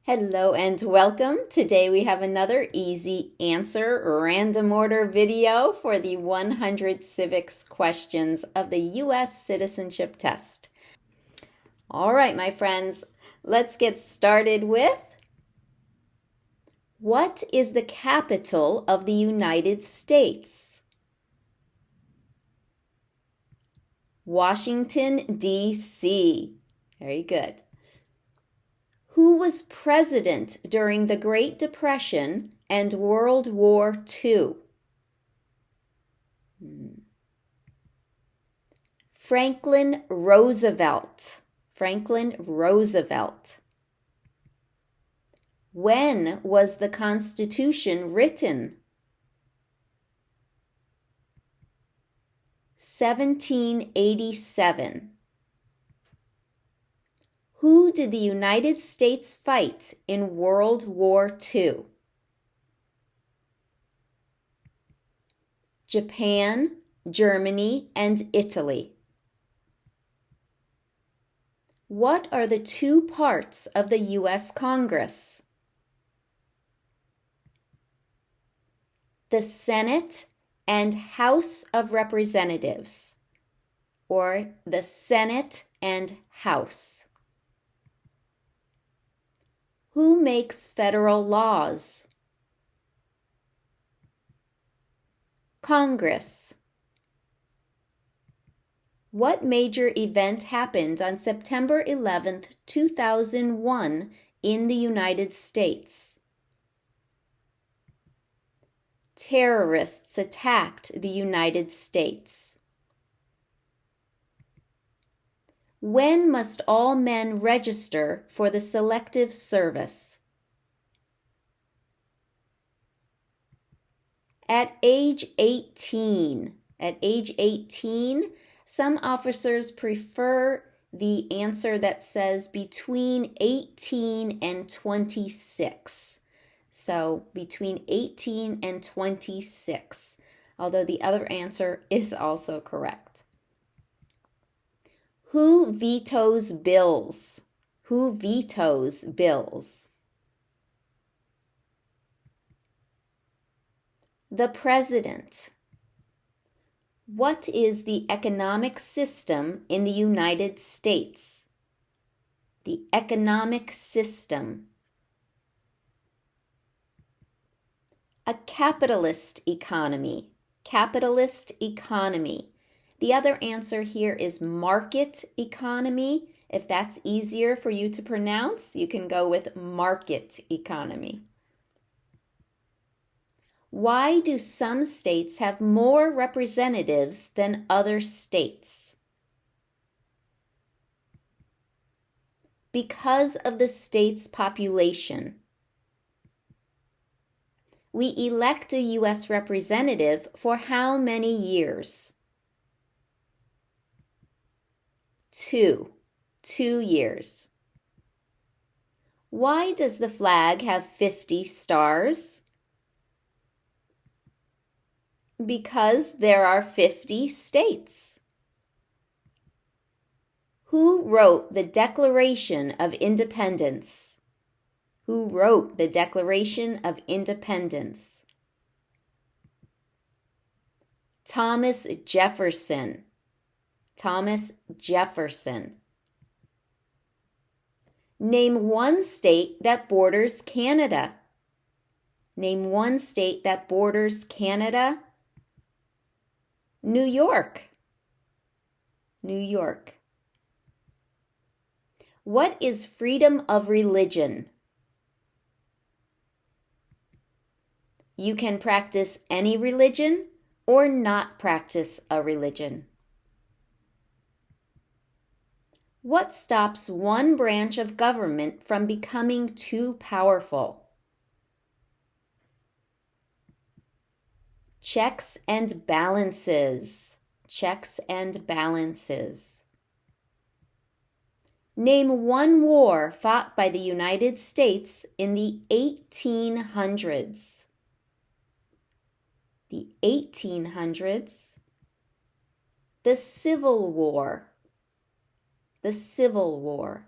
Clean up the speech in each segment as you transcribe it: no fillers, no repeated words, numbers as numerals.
Hello and welcome. Today we have another easy answer random order video for the 100 civics questions of the U.S. Citizenship test. All right, my friends, let's get started with what is the capital of the United States? Washington, D.C. Very good. Who was president during the Great Depression and World War II? Franklin Roosevelt. Franklin Roosevelt. When was the Constitution written? 1787. Who did the United States fight in World War II? Japan, Germany, and Italy. What are the two parts of the U.S. Congress? The Senate and House of Representatives, or the Senate and House. Who makes federal laws? Congress. What major event happened on September 11, 2001 in the United States? Terrorists attacked the United States. When must all men register for the Selective Service? At age 18. At age 18, some officers prefer the answer that says between 18 and 26. So between 18 and 26, although the other answer is also correct. Who vetoes bills? Who vetoes bills? The President. What is the economic system in the United States? The economic system. A capitalist economy. Capitalist economy. The other answer here is market economy. If that's easier for you to pronounce, you can go with market economy. Why do some states have more representatives than other states? Because of the state's population. We elect a U.S. representative for how many years? 2 years. Why does the flag have 50 stars? Because there are 50 states. Who wrote the Declaration of Independence? Who wrote the Declaration of Independence? Thomas Jefferson. Thomas Jefferson. Name one state that borders Canada. Name one state that borders Canada. New York. New York. What is freedom of religion? You can practice any religion or not practice a religion. What stops one branch of government from becoming too powerful? Checks and balances. Checks and balances. Name one war fought by the United States in the 1800s. The 1800s. The Civil War. The Civil War.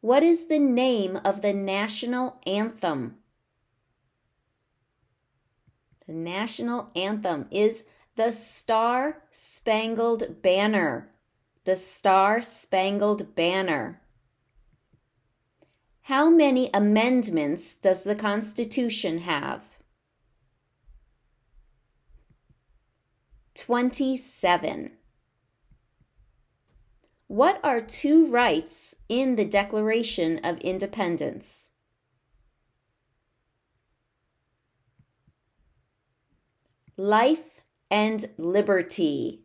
What is the name of the national anthem? The national anthem is the Star-Spangled Banner. The Star-Spangled Banner. How many amendments does the Constitution have? 27. What are two rights in the Declaration of Independence? Life and liberty.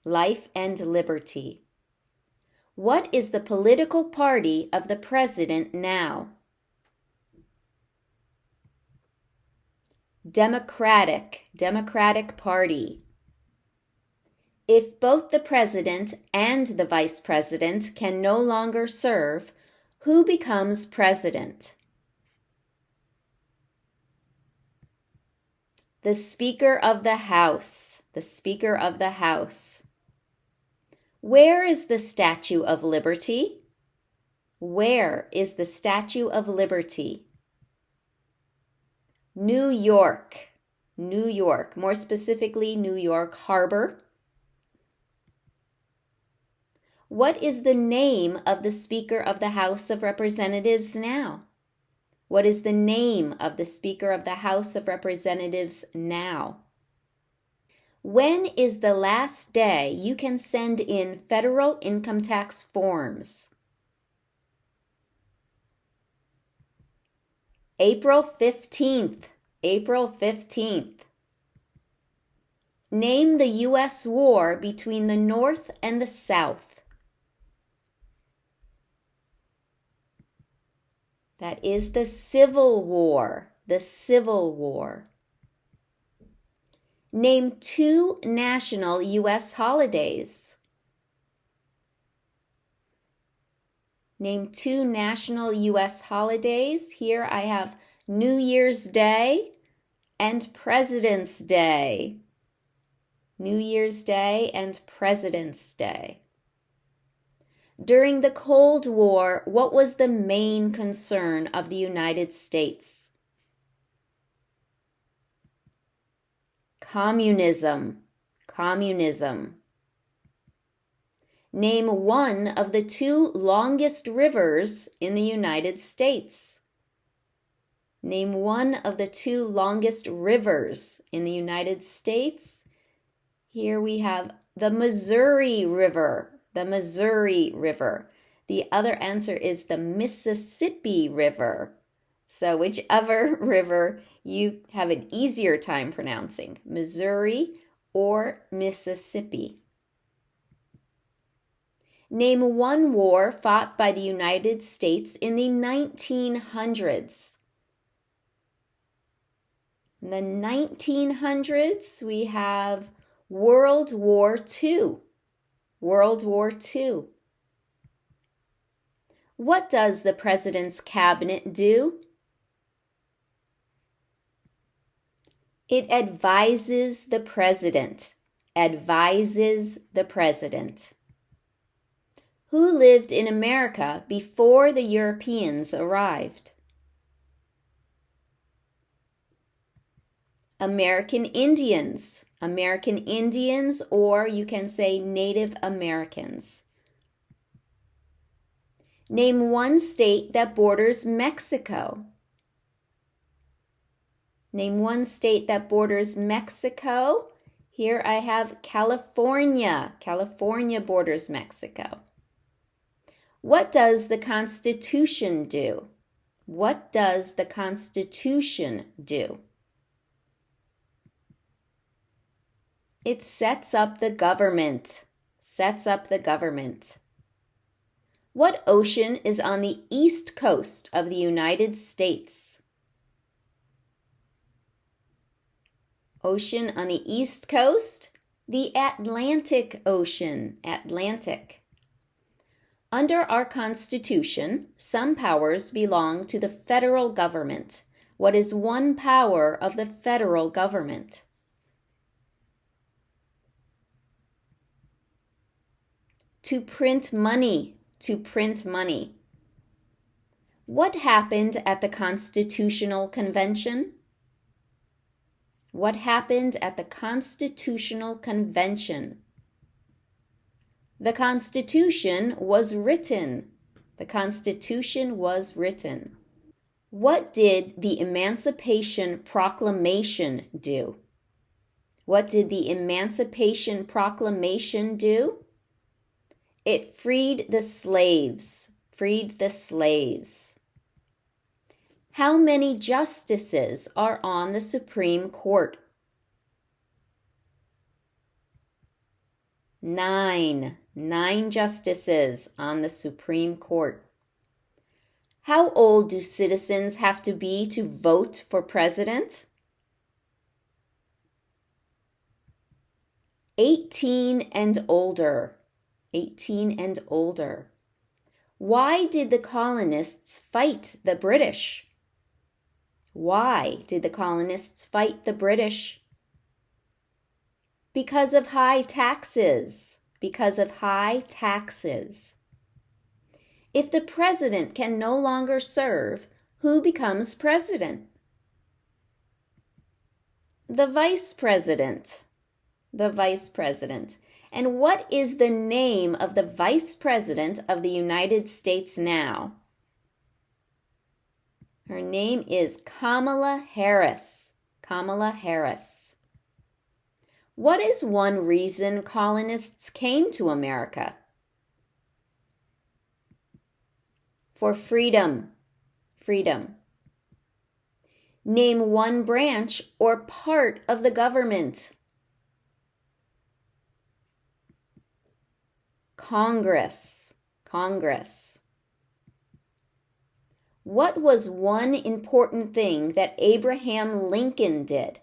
Life and liberty. What is the political party of the president now? Democratic Party. If both the president and the vice president can no longer serve, who becomes president? The Speaker of the House. The Speaker of the House. Where is the Statue of Liberty? Where is the Statue of Liberty? New York. New York. More specifically, New York Harbor. What is the name of the Speaker of the House of Representatives now? What is the name of the Speaker of the House of Representatives now? When is the last day you can send in federal income tax forms? April 15th. April 15th. Name the U.S. war between the North and the South. That is the Civil War. The Civil War. Name two national U.S. holidays. Name two national U.S. holidays. Here I have New Year's Day and President's Day. New Year's Day and President's Day. During the Cold War, what was the main concern of the United States? Communism. Communism. Name one of the two longest rivers in the United States. Name one of the two longest rivers in the United States. Here we have the Missouri River. The Missouri River. The other answer is the Mississippi River. So whichever river you have an easier time pronouncing, Missouri or Mississippi. Name one war fought by the United States in the 1900s. In the 1900s, we have World War II. World War II. What does the president's cabinet do? It advises the president. Advises the president. Who lived in America before the Europeans arrived? American Indians. American Indians, or you can say Native Americans. Name one state that borders Mexico. Name one state that borders Mexico. Here I have California. California borders Mexico. What does the Constitution do? What does the Constitution do? It sets up the government. Sets up the government. What ocean is on the east coast of the United States? Ocean on the east coast? The Atlantic Ocean. Atlantic. Under our Constitution, some powers belong to the federal government. What is one power of the federal government? To print money. to print money. What happened at the Constitutional Convention? What happened at the Constitutional Convention? The Constitution was written. The Constitution was written. What did the Emancipation Proclamation do? What did the Emancipation Proclamation do? It freed the slaves. Freed the slaves. How many justices are on the Supreme Court? 9. 9 justices on the Supreme Court. How old do citizens have to be to vote for president? 18 and older. 18 and older. Why did the colonists fight the British? Why did the colonists fight the British? Because of high taxes. Because of high taxes. If the president can no longer serve, who becomes president? The vice president. The vice president. And what is the name of the vice president of the United States now? Her name is Kamala Harris. Kamala Harris. What is one reason colonists came to America? For freedom. Freedom. Name one branch or part of the government. Congress. Congress. What was one important thing that Abraham Lincoln did?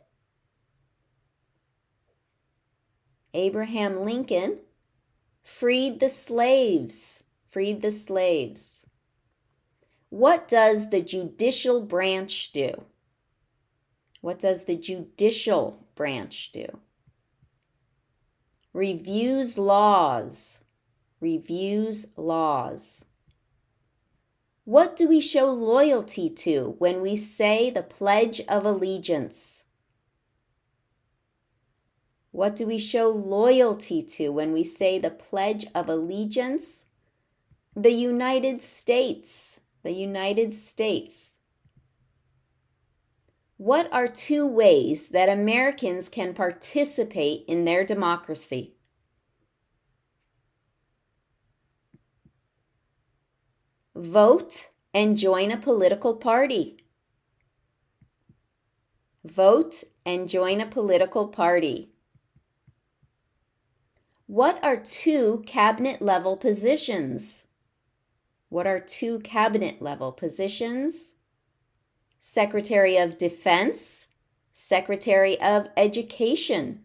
Abraham Lincoln freed the slaves. Freed the slaves. What does the judicial branch do? What does the judicial branch do? Reviews laws. Reviews laws. What do we show loyalty to when we say the Pledge of Allegiance? What do we show loyalty to when we say the Pledge of Allegiance? The United States. The United States. What are 2 ways that Americans can participate in their democracy? Vote and join a political party. Vote and join a political party. What are 2 cabinet-level positions? What are 2 cabinet-level positions? Secretary of Defense, Secretary of Education.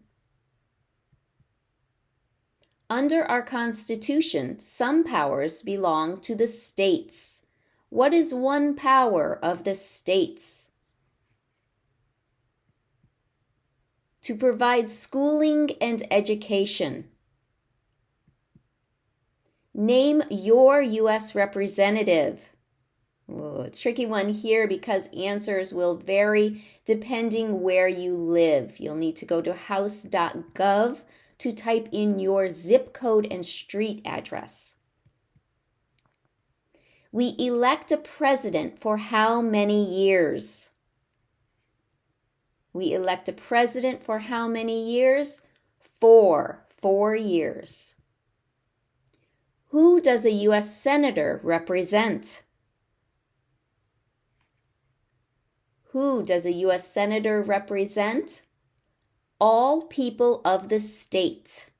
Under our Constitution, some powers belong to the states. What is one power of the states? To provide schooling and education. Name your U.S. representative. Ooh, a tricky one here because answers will vary depending where you live. You'll need to go to house.gov to type in your zip code and street address. We elect a president for how many years? We elect a president for how many years? 4 years. Who does a U.S. Senator represent? Who does a U.S. Senator represent? All people of the state.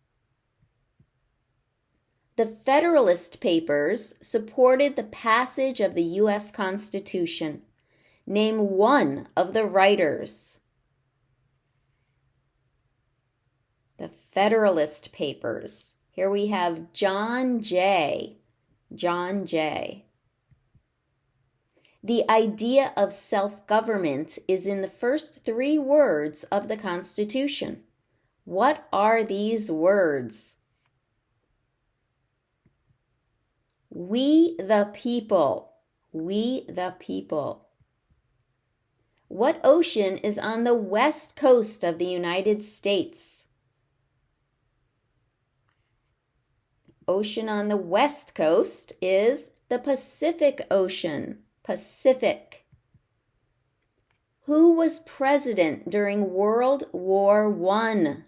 The Federalist Papers supported the passage of the U.S. Constitution. Name one of the writers. The Federalist Papers. Here we have John Jay. John Jay. The idea of self-government is in the first 3 words of the Constitution. What are these words? We the people. We the people. What ocean is on the west coast of the United States? Ocean on the west coast is the Pacific Ocean. Pacific. Who was president during World War I?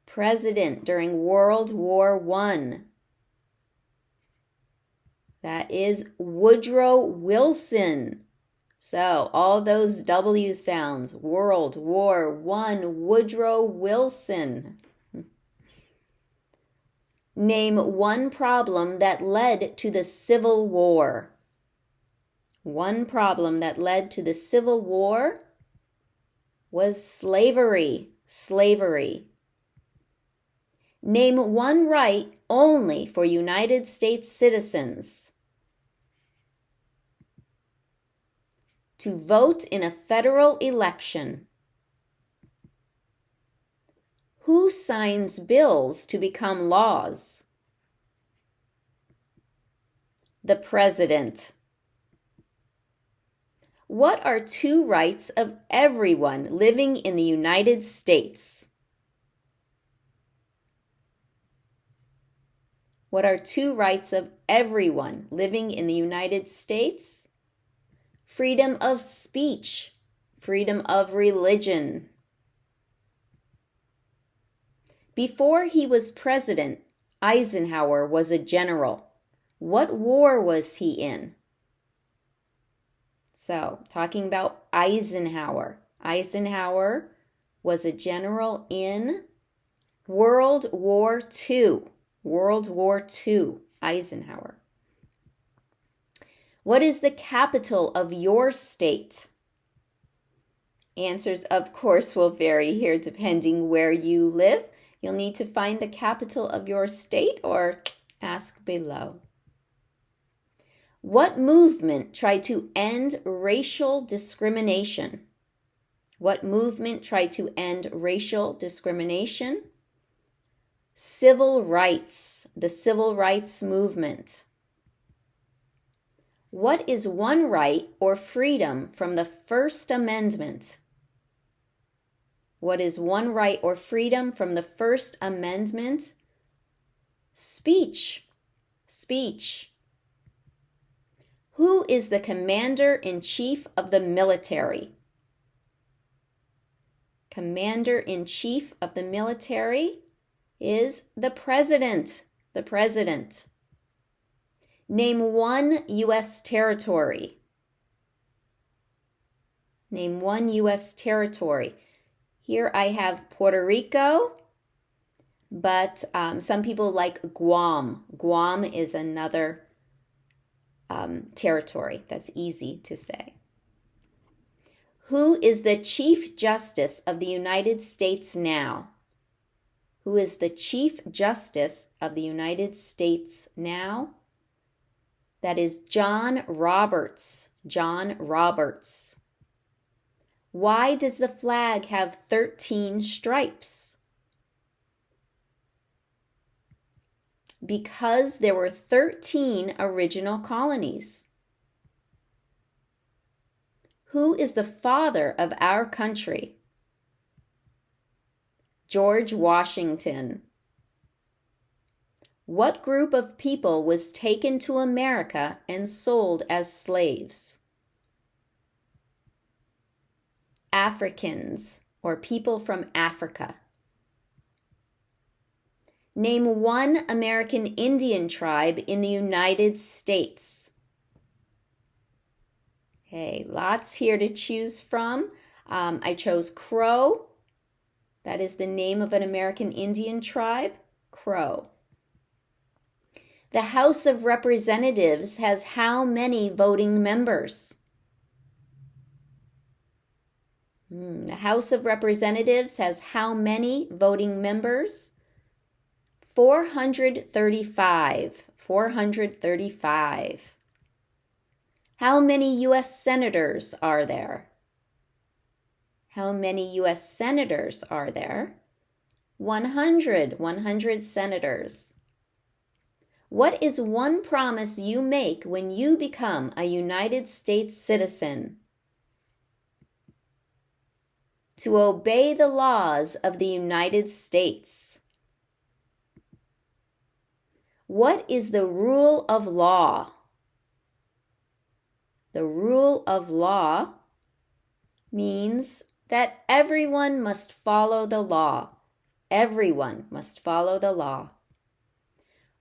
President during World War I. That is Woodrow Wilson. So all those W sounds. World War I, Woodrow Wilson. Name one problem that led to the Civil War. One problem that led to the Civil War was slavery. Slavery. Name one right only for United States citizens. To vote in a federal election. Who signs bills to become laws? The President. What are two rights of everyone living in the United States? What are two rights of everyone living in the United States? Freedom of speech, freedom of religion. Before he was president, Eisenhower was a general. What war was he in? So, talking about Eisenhower. Eisenhower was a general in World War II. World War II, Eisenhower. What is the capital of your state? Answers, of course, will vary here depending where you live. You'll need to find the capital of your state or ask below. What movement tried to end racial discrimination? What movement tried to end racial discrimination? Civil rights, the civil rights movement. What is one right or freedom from the First Amendment? What is one right or freedom from the First Amendment? Speech. Speech. Who is the Commander-in-Chief of the military? Commander-in-Chief of the military is the President. The President. Name one U.S. territory. Name one U.S. territory. Here I have Puerto Rico, but some people like Guam. Guam is another territory. That's easy to say. Who is the Chief Justice of the United States now? Who is the Chief Justice of the United States now? That is John Roberts. John Roberts. Why does the flag have 13 stripes? Because there were 13 original colonies. Who is the father of our country? George Washington. What group of people was taken to America and sold as slaves? Africans, or people from Africa. Name one American Indian tribe in the United States. Okay, lots here to choose from. I chose Crow. That is the name of an American Indian tribe, Crow. The House of Representatives has how many voting members? The House of Representatives has how many voting members? 435. 435. How many U.S. senators are there? How many U.S. senators are there? 100. 100 senators. What is one promise you make when you become a United States citizen? To obey the laws of the United States. What is the rule of law? The rule of law means that everyone must follow the law. Everyone must follow the law.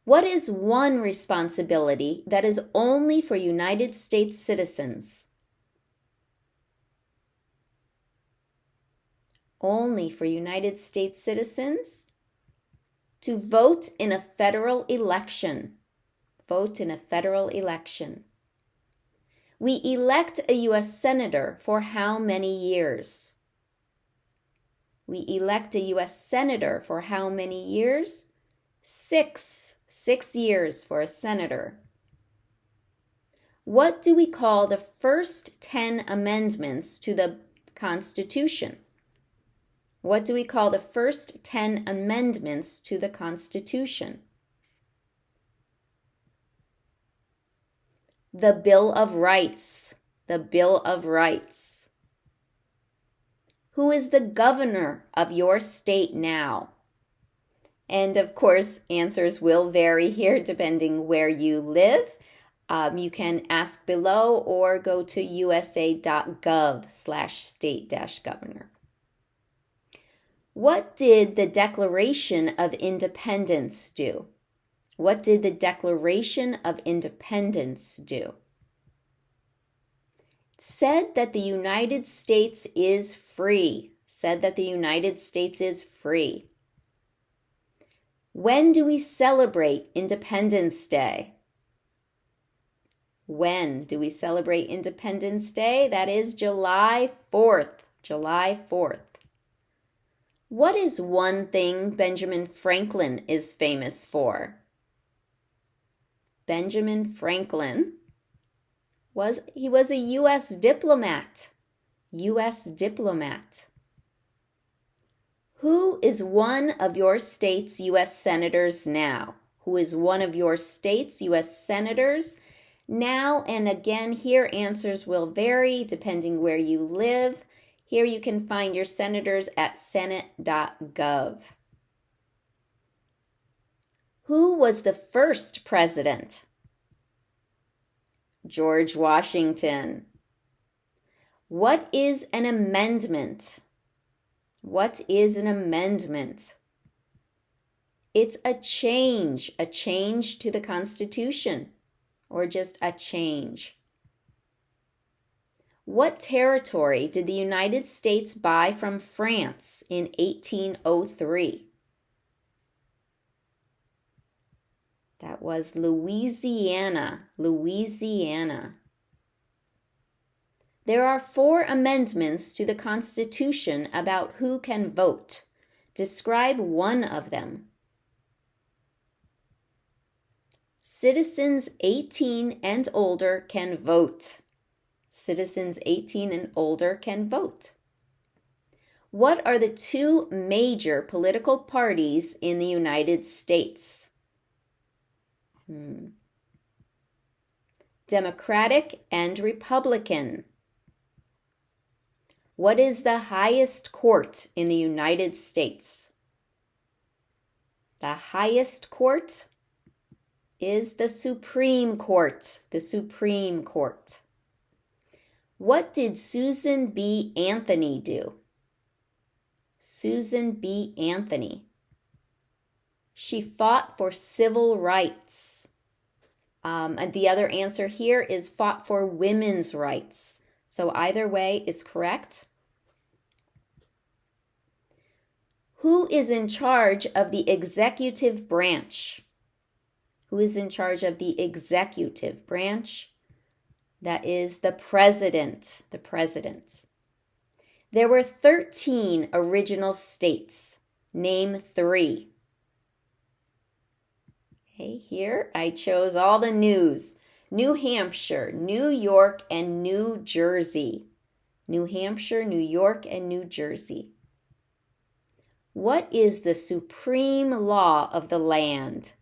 What is one responsibility that is only for United States citizens? Only for United States citizens? To vote in a federal election. Vote in a federal election. We elect a U.S. Senator for how many years? We elect a U.S. Senator for how many years? 6 years for a senator. What do we call the first 10 amendments to the Constitution? What do we call the first 10 amendments to the Constitution? The Bill of Rights. The Bill of Rights. Who is the governor of your state now? And of course, answers will vary here depending where you live. You can ask below or go to usa.gov/state-governor. What did the Declaration of Independence do? What did the Declaration of Independence do? It said that the United States is free. Said that the United States is free. When do we celebrate Independence Day? When do we celebrate Independence Day? That is July 4th. July 4th. What is one thing Benjamin Franklin is famous for? Benjamin Franklin was a U.S. diplomat. U.S. diplomat. Who is one of your state's U.S. senators now? Who is one of your state's U.S. senators now? And again, here answers will vary depending where you live. Here you can find your senators at senate.gov. Who was the first president? George Washington. What is an amendment? What is an amendment? It's a change to the Constitution, or just a change. What territory did the United States buy from France in 1803? That was Louisiana. Louisiana. There are 4 amendments to the Constitution about who can vote. Describe one of them. Citizens 18 and older can vote. Citizens 18 and older can vote. What are the 2 major political parties in the United States? Democratic and Republican. What is the highest court in the United States? The highest court is the Supreme Court. The Supreme Court. What did Susan B. Anthony do? Susan B. Anthony. She fought for civil rights. And the other answer here is fought for women's rights. So either way is correct. Who is in charge of the executive branch? Who is in charge of the executive branch? That is the president. The president. There were 13 original states. Name 3. Okay, here I chose all the news. New Hampshire, New York, and New Jersey. New Hampshire, New York, and New Jersey. What is the supreme law of the land?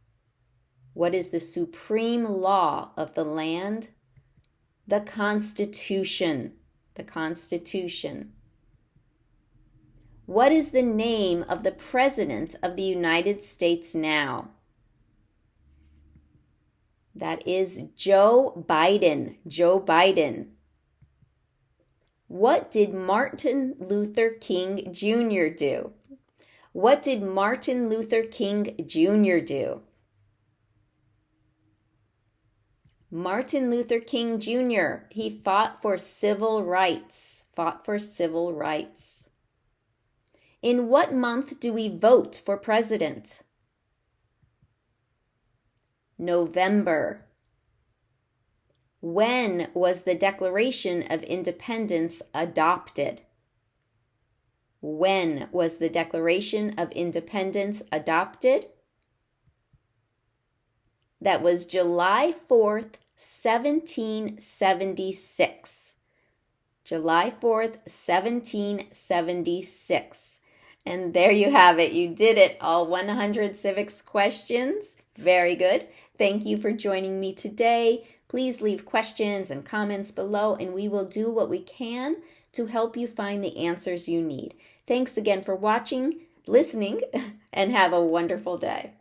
What is the supreme law of the land? The Constitution. The Constitution. What is the name of the President of the United States now? That is Joe Biden. Joe Biden. What did Martin Luther King Jr. do? What did Martin Luther King Jr. do? Martin Luther King Jr., he fought for civil rights. Fought for civil rights. In what month do we vote for president? November. When was the Declaration of Independence adopted? When was the Declaration of Independence adopted? That was July 4th, 1776. July 4th, 1776. And there you have it. You did it. All 100 civics questions. Very good. Thank you for joining me today. Please leave questions and comments below, and we will do what we can to help you find the answers you need. Thanks again for watching, listening, and have a wonderful day.